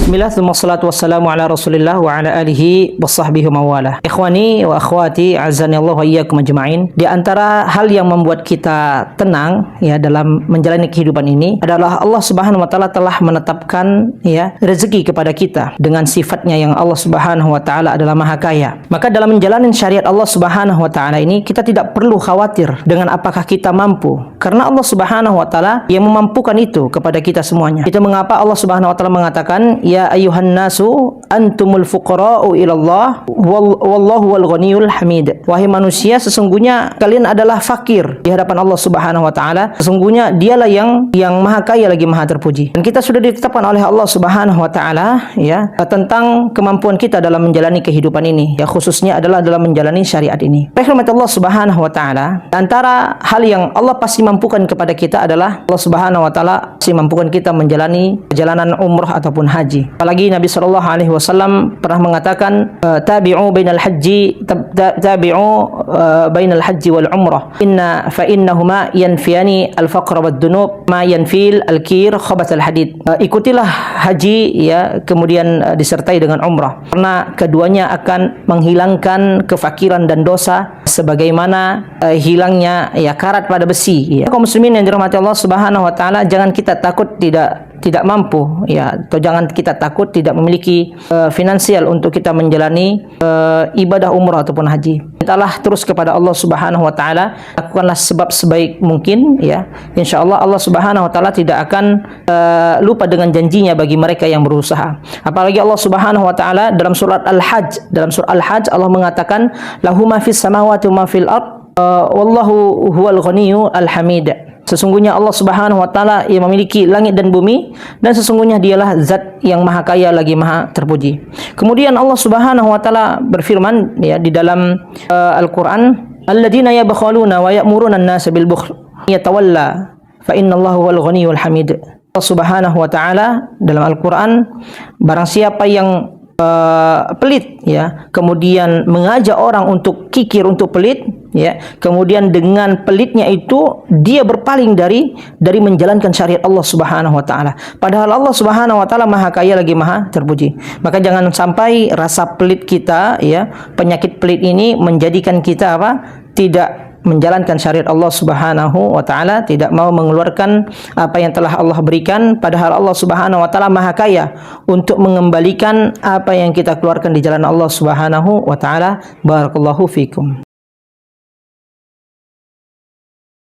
Bismillah, wassalatu wassalamu ala rasulillah wa ala alihi wa sahbihi mawala. Ikhwani wa akhwati, azani Allah wa iyyakum ajma'in. Di antara hal yang membuat kita tenang ya dalam menjalani kehidupan ini adalah Allah Subhanahu wa taala telah menetapkan ya rezeki kepada kita dengan sifatnya yang Allah Subhanahu wa taala adalah Maha Kaya. Maka dalam menjalani syariat Allah Subhanahu wa taala ini kita tidak perlu khawatir dengan apakah kita mampu, karena Allah Subhanahu wa taala yang memampukan itu kepada kita semuanya. Itu mengapa Allah Subhanahu wa taala mengatakan, ya ayuhan nasu antumul fuqara'u ilallah wallahu wal ghaniyul hamid. Wahai manusia, sesungguhnya kalian adalah fakir di hadapan Allah Subhanahu wa taala. Sesungguhnya dialah yang maha kaya lagi maha terpuji. Dan kita sudah ditetapkan oleh Allah Subhanahu wa taala ya tentang kemampuan kita dalam menjalani kehidupan ini. Ya khususnya adalah dalam menjalani syariat ini. Rahmat Allah Subhanahu wa taala, antara hal yang Allah pasti mampukan kepada kita adalah Allah Subhanahu wa taala pasti mampukan kita menjalani perjalanan umrah ataupun haji. Apalagi Nabi sallallahu alaihi wasallam pernah mengatakan tabi'u bainal haji bainal haji wal umrah fa innahuma yanfiyani al-faqra wad dunub ma yanfil al-kir khabath al-hadid. Ikutilah haji ya kemudian disertai dengan umrah, karena keduanya akan menghilangkan kefakiran dan dosa sebagaimana hilangnya ya karat pada besi ya. Kaum muslimin yang dirahmati Allah Subhanahu wa taala, jangan kita takut tidak mampu ya, atau jangan kita takut tidak memiliki finansial untuk kita menjalani ibadah umrah ataupun haji. Mintalah terus kepada Allah Subhanahu wa taala, lakukanlah sebab sebaik mungkin ya. Insyaallah Allah Subhanahu wa taala tidak akan lupa dengan janjinya bagi mereka yang berusaha. Apalagi Allah Subhanahu wa taala dalam surat Al-Hajj, Allah mengatakan lahu ma fis samawati wa ma fil ard wallahu huwal ghaniyyu al-hamid. Sesungguhnya Allah Subhanahu wa taala yang memiliki langit dan bumi, dan sesungguhnya dialah zat yang maha kaya lagi maha terpuji. Kemudian Allah Subhanahu wa taala berfirman ya di dalam Al-Qur'an, alladzina yabkhaluna wa ya'muruna an-nasa bil bukhl yatawalla fa innallaha huwal ghaniyyul hamid. Allah Subhanahu wa taala dalam Al-Qur'an, barang siapa yang pelit ya, kemudian mengajak orang untuk kikir, untuk pelit ya, kemudian dengan pelitnya itu dia berpaling dari menjalankan syariat Allah Subhanahu wa taala, padahal Allah Subhanahu wa taala maha kaya lagi maha terpuji. Maka jangan sampai rasa pelit kita ya, penyakit pelit ini menjadikan kita tidak menjalankan syariat Allah Subhanahu wa taala, tidak mau mengeluarkan apa yang telah Allah berikan, padahal Allah Subhanahu wa taala maha kaya untuk mengembalikan apa yang kita keluarkan di jalan Allah Subhanahu wa taala. Barakallahu fikum.